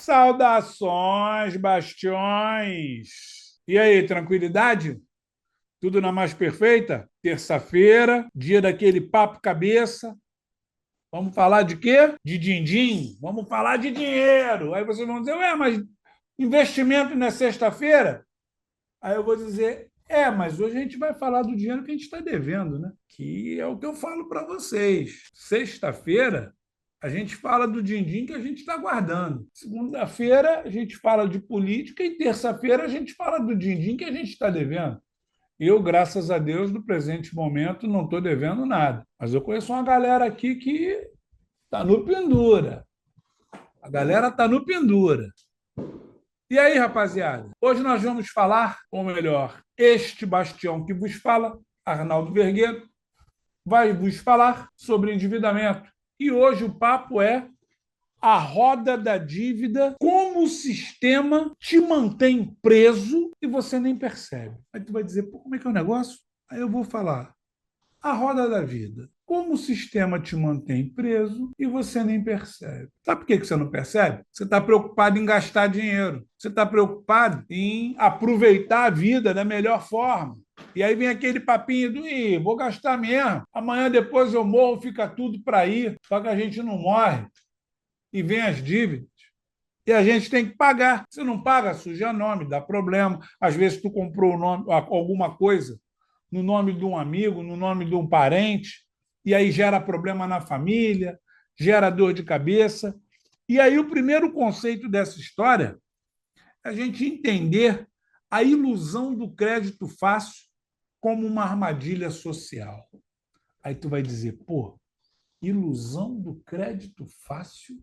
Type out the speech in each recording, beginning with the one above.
Saudações, bastiões! E aí, tranquilidade? Tudo na mais perfeita? Terça-feira, dia daquele papo cabeça. Vamos falar de quê? De din-din? Vamos falar de dinheiro. Aí vocês vão dizer, ué, mas investimento não é sexta-feira? Aí eu vou dizer, mas hoje a gente vai falar do dinheiro que a gente está devendo, né? Que é o que eu falo para vocês. Sexta-feira, a gente fala do din-din que a gente está guardando. Segunda-feira, a gente fala de política e terça-feira a gente fala do din-din que a gente está devendo. Eu, graças a Deus, no presente momento, não estou devendo nada. Mas eu conheço uma galera aqui que está no pendura. A galera está no pendura. E aí, rapaziada? Hoje nós vamos falar, ou melhor, este bastião que vos fala, Arnaldo Vergueiro, vai vos falar sobre endividamento. E hoje o papo é a roda da dívida, como o sistema te mantém preso e você nem percebe. Aí tu vai dizer, pô, como é que é o negócio? Aí eu vou falar, a roda da vida. Como o sistema te mantém preso e você nem percebe. Sabe por que você não percebe? Você está preocupado em gastar dinheiro. Você está preocupado em aproveitar a vida da melhor forma. E aí vem aquele papinho do vou gastar mesmo. Amanhã depois eu morro, fica tudo para ir. Só que a gente não morre. E vem as dívidas. E a gente tem que pagar. Se não paga, suja nome, dá problema. Às vezes tu comprou alguma coisa no nome de um amigo, no nome de um parente, e aí gera problema na família, gera dor de cabeça. E aí o primeiro conceito dessa história é a gente entender a ilusão do crédito fácil como uma armadilha social. Aí tu vai dizer, pô, ilusão do crédito fácil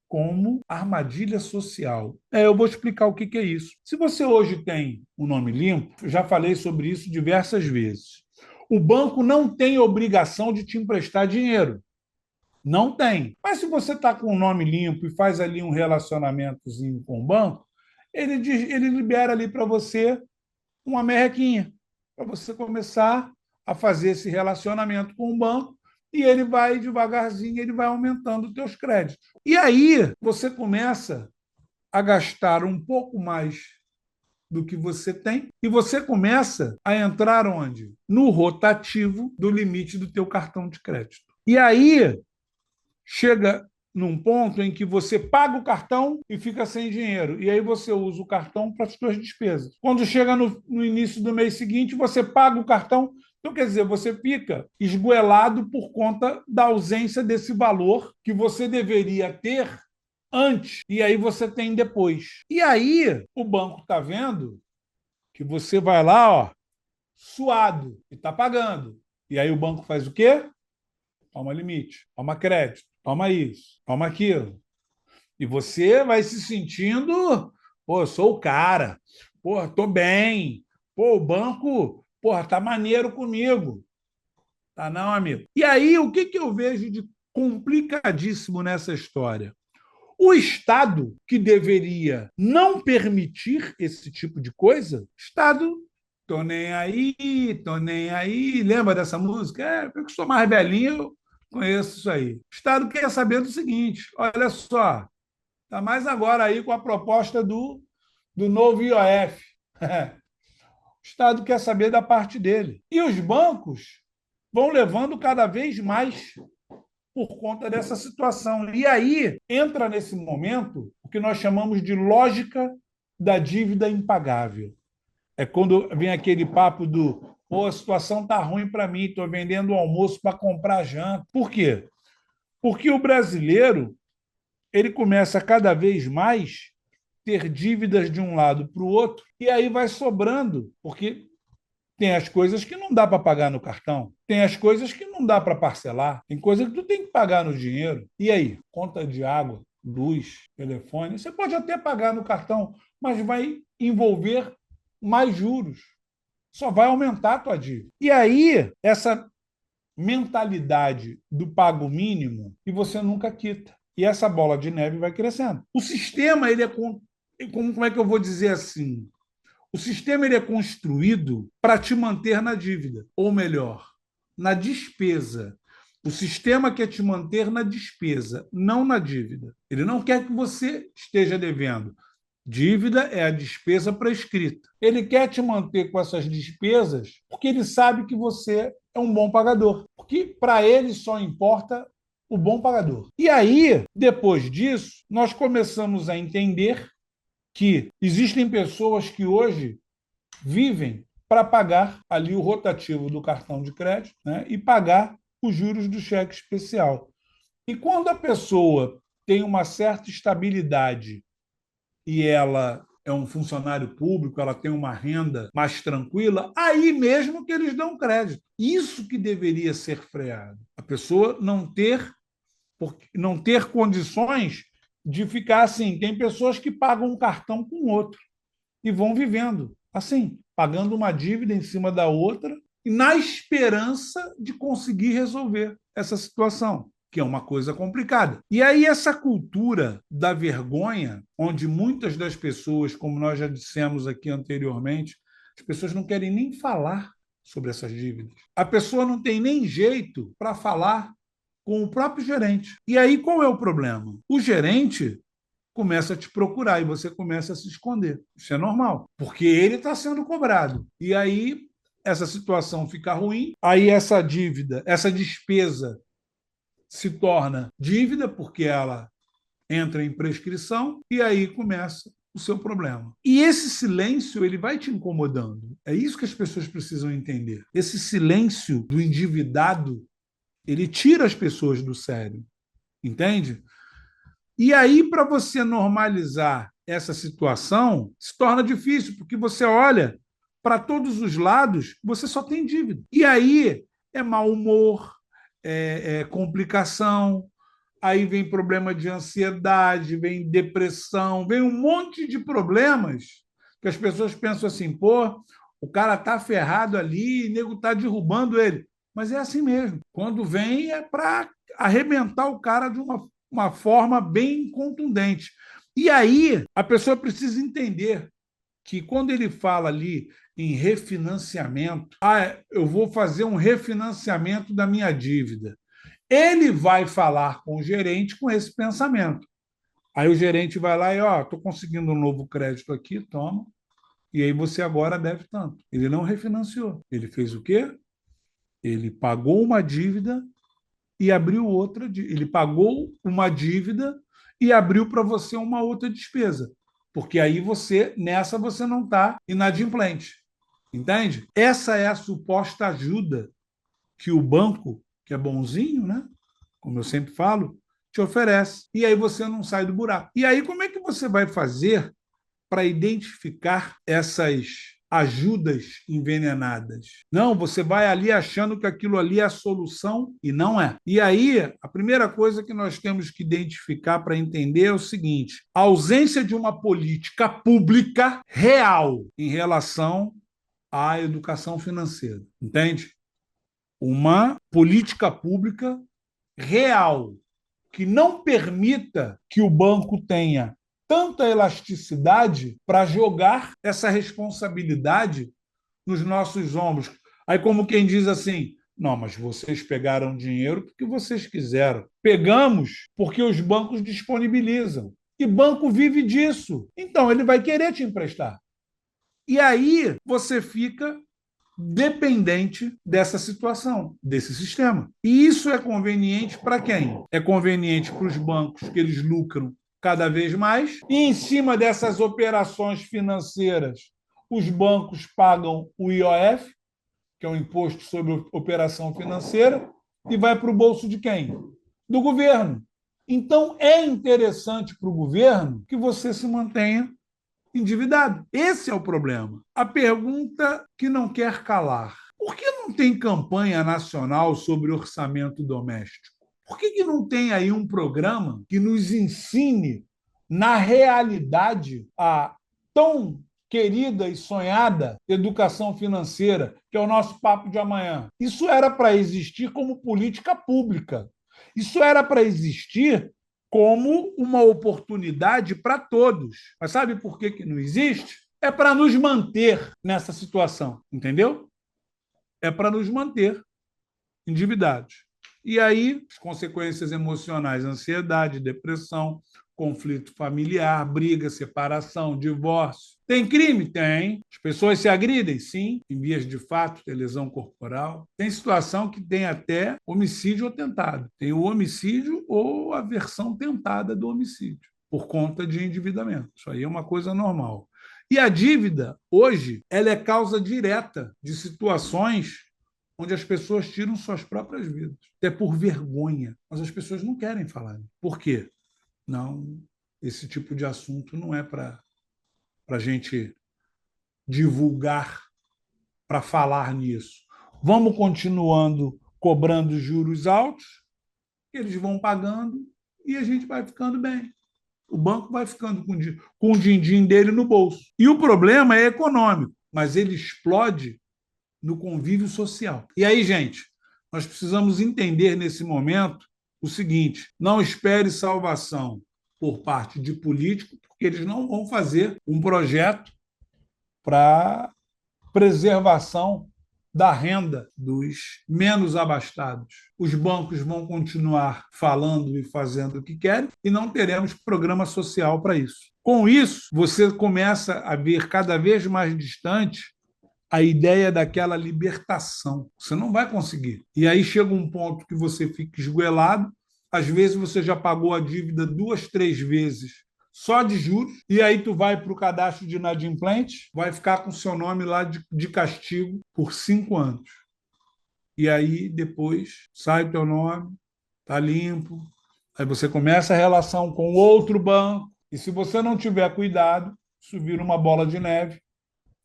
como armadilha social. Eu vou explicar o que é isso. Se você hoje tem um nome limpo, já falei sobre isso diversas vezes. O banco não tem obrigação de te emprestar dinheiro. Não tem. Mas se você está com um nome limpo e faz ali um relacionamentozinho com o banco, ele libera ali para você uma merrequinha, para você começar a fazer esse relacionamento com o banco e ele vai devagarzinho, ele vai aumentando os teus créditos. E aí você começa a gastar um pouco mais do que você tem e você começa a entrar onde? No rotativo do limite do teu cartão de crédito. E aí chega num ponto em que você paga o cartão e fica sem dinheiro. E aí você usa o cartão para as suas despesas. Quando chega no início do mês seguinte, você paga o cartão. Então, quer dizer, você fica esgoelado por conta da ausência desse valor que você deveria ter antes e aí você tem depois. E aí o banco está vendo que você vai lá, ó, suado, e está pagando. E aí o banco faz o quê? Toma limite, toma crédito, toma isso, toma aquilo. E você vai se sentindo, pô, eu sou o cara, pô, tô bem, pô, o banco, pô, tá maneiro comigo. Tá não, amigo? E aí, o que eu vejo de complicadíssimo nessa história? O Estado, que deveria não permitir esse tipo de coisa, Estado, tô nem aí, tô nem aí. Lembra dessa música? Eu que sou mais velhinho, eu conheço isso aí. O Estado quer saber do seguinte: olha só, está mais agora aí com a proposta do novo IOF. O Estado quer saber da parte dele. E os bancos vão levando cada vez mais por conta dessa situação. E aí entra nesse momento o que nós chamamos de lógica da dívida impagável. É quando vem aquele papo do pô, a situação está ruim para mim, estou vendendo o almoço para comprar janta. Por quê? Porque o brasileiro ele começa cada vez mais ter dívidas de um lado para o outro e aí vai sobrando, porque tem as coisas que não dá para pagar no cartão, tem as coisas que não dá para parcelar, tem coisa que tu tem que pagar no dinheiro. E aí, conta de água, luz, telefone, você pode até pagar no cartão, mas vai envolver mais juros. Só vai aumentar a tua dívida. E aí, essa mentalidade do pago mínimo e você nunca quita. E essa bola de neve vai crescendo. O sistema, ele é como é que eu vou dizer assim? O sistema ele é construído para te manter na dívida, ou melhor, na despesa. O sistema quer te manter na despesa, não na dívida. Ele não quer que você esteja devendo. Dívida é a despesa prescrita. Ele quer te manter com essas despesas porque ele sabe que você é um bom pagador. Porque para ele só importa o bom pagador. E aí, depois disso, nós começamos a entender que existem pessoas que hoje vivem para pagar ali o rotativo do cartão de crédito, né, e pagar os juros do cheque especial. E quando a pessoa tem uma certa estabilidade e ela é um funcionário público, ela tem uma renda mais tranquila, aí mesmo que eles dão crédito. Isso que deveria ser freado. A pessoa não ter condições de ficar assim. Tem pessoas que pagam um cartão com outro e vão vivendo assim, pagando uma dívida em cima da outra, e na esperança de conseguir resolver essa situação, que é uma coisa complicada. E aí essa cultura da vergonha, onde muitas das pessoas, como nós já dissemos aqui anteriormente, as pessoas não querem nem falar sobre essas dívidas. A pessoa não tem nem jeito para falar com o próprio gerente. E aí qual é o problema? O gerente começa a te procurar e você começa a se esconder. Isso é normal, porque ele está sendo cobrado. E aí essa situação fica ruim, aí essa dívida, essa despesa se torna dívida, porque ela entra em prescrição, e aí começa o seu problema. E esse silêncio, ele vai te incomodando. É isso que as pessoas precisam entender. Esse silêncio do endividado, ele tira as pessoas do sério, entende? E aí, para você normalizar essa situação, se torna difícil, porque você olha para todos os lados, você só tem dívida. E aí é mau humor, é complicação, aí vem problema de ansiedade, vem depressão, vem um monte de problemas que as pessoas pensam assim, pô, o cara tá ferrado ali, o nego tá derrubando ele. Mas é assim mesmo. Quando vem é para arrebentar o cara de uma forma bem contundente. E aí a pessoa precisa entender que quando ele fala ali em refinanciamento, eu vou fazer um refinanciamento da minha dívida. Ele vai falar com o gerente com esse pensamento. Aí o gerente vai lá e, estou conseguindo um novo crédito aqui, toma. E aí você agora deve tanto. Ele não refinanciou. Ele fez o quê? Ele pagou uma dívida e abriu outra. Ele pagou uma dívida e abriu para você uma outra despesa. Porque aí nessa você não está inadimplente. Entende? Essa é a suposta ajuda que o banco, que é bonzinho, né? Como eu sempre falo, te oferece. E aí você não sai do buraco. E aí, como é que você vai fazer para identificar essas ajudas envenenadas? Não, você vai ali achando que aquilo ali é a solução e não é. E aí, a primeira coisa que nós temos que identificar para entender é o seguinte: a ausência de uma política pública real em relação à educação financeira. Entende? Uma política pública real que não permita que o banco tenha tanta elasticidade para jogar essa responsabilidade nos nossos ombros. Aí, como quem diz assim, não, mas vocês pegaram dinheiro porque vocês quiseram. Pegamos porque os bancos disponibilizam. E banco vive disso. Então, ele vai querer te emprestar. E aí você fica dependente dessa situação, desse sistema. E isso é conveniente para quem? É conveniente para os bancos, que eles lucram cada vez mais, e em cima dessas operações financeiras, os bancos pagam o IOF, que é o Imposto sobre Operação Financeira, e vai para o bolso de quem? Do governo. Então, é interessante para o governo que você se mantenha endividado. Esse é o problema. A pergunta que não quer calar: por que não tem campanha nacional sobre orçamento doméstico? Por que não tem aí um programa que nos ensine, na realidade, a tão querida e sonhada educação financeira, que é o nosso papo de amanhã? Isso era para existir como política pública. Isso era para existir como uma oportunidade para todos. Mas sabe por que não existe? É para nos manter nessa situação, entendeu? É para nos manter endividados. E aí, as consequências emocionais, ansiedade, depressão, conflito familiar, briga, separação, divórcio. Tem crime? Tem. As pessoas se agridem? Sim. Em vias de fato, tem lesão corporal. Tem situação que tem até homicídio ou tentado. Tem o homicídio ou a versão tentada do homicídio, por conta de endividamento. Isso aí é uma coisa normal. E a dívida, hoje, ela é causa direta de situações onde as pessoas tiram suas próprias vidas, até por vergonha. Mas as pessoas não querem falar. Por quê? Não, esse tipo de assunto não é para a gente divulgar, para falar nisso. Vamos continuando cobrando juros altos, eles vão pagando e a gente vai ficando bem. O banco vai ficando com o din-din dele no bolso. E o problema é econômico, mas ele explode no convívio social. E aí, gente, nós precisamos entender nesse momento o seguinte: não espere salvação por parte de políticos, porque eles não vão fazer um projeto para preservação da renda dos menos abastados. Os bancos vão continuar falando e fazendo o que querem e não teremos programa social para isso. Com isso, você começa a ver cada vez mais distante a ideia daquela libertação. Você não vai conseguir. E aí chega um ponto que você fica esgoelado, às vezes você já pagou a dívida 2, 3 vezes só de juros, e aí tu vai para o cadastro de inadimplente, vai ficar com seu nome lá de castigo por 5 anos. E aí depois sai o teu nome, tá limpo, aí você começa a relação com outro banco, e se você não tiver cuidado, isso vira uma bola de neve,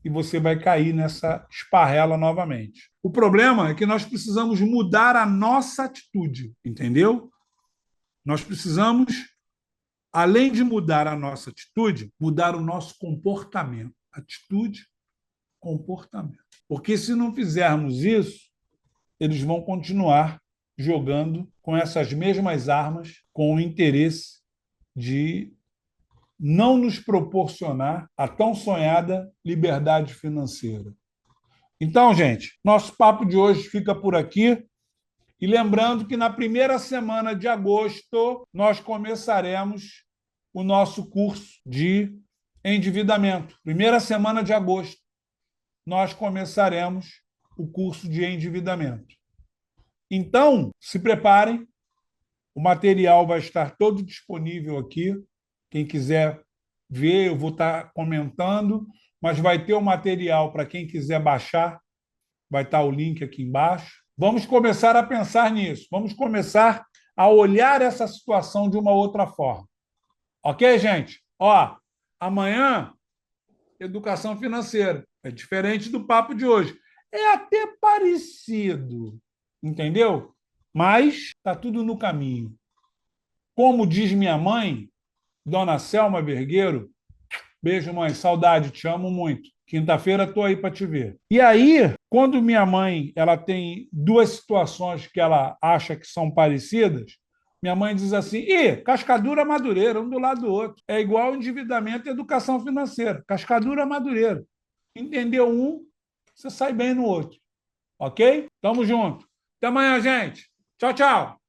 e você vai cair nessa esparrela novamente. O problema é que nós precisamos mudar a nossa atitude, entendeu? Nós precisamos, além de mudar a nossa atitude, mudar o nosso comportamento. Atitude, comportamento. Porque se não fizermos isso, eles vão continuar jogando com essas mesmas armas, com o interesse de não nos proporcionar a tão sonhada liberdade financeira. Então, gente, nosso papo de hoje fica por aqui. E lembrando que na primeira semana de agosto nós começaremos o nosso curso de endividamento. Primeira semana de agosto nós começaremos o curso de endividamento. Então, se preparem, o material vai estar todo disponível aqui. Quem quiser ver, eu vou estar comentando, mas vai ter o material para quem quiser baixar, vai estar o link aqui embaixo. Vamos começar a pensar nisso, vamos começar a olhar essa situação de uma outra forma. Ok, gente? Ó, amanhã, educação financeira. É diferente do papo de hoje. É até parecido, entendeu? Mas está tudo no caminho. Como diz minha mãe, Dona Selma Vergueiro, beijo, mãe, saudade, te amo muito. Quinta-feira estou aí para te ver. E aí, quando minha mãe ela tem duas situações que ela acha que são parecidas, minha mãe diz assim: cascadura madureira, um do lado do outro. É igual endividamento e educação financeira. Cascadura madureira. Entendeu um, você sai bem no outro. Ok? Tamo junto. Até amanhã, gente. Tchau, tchau.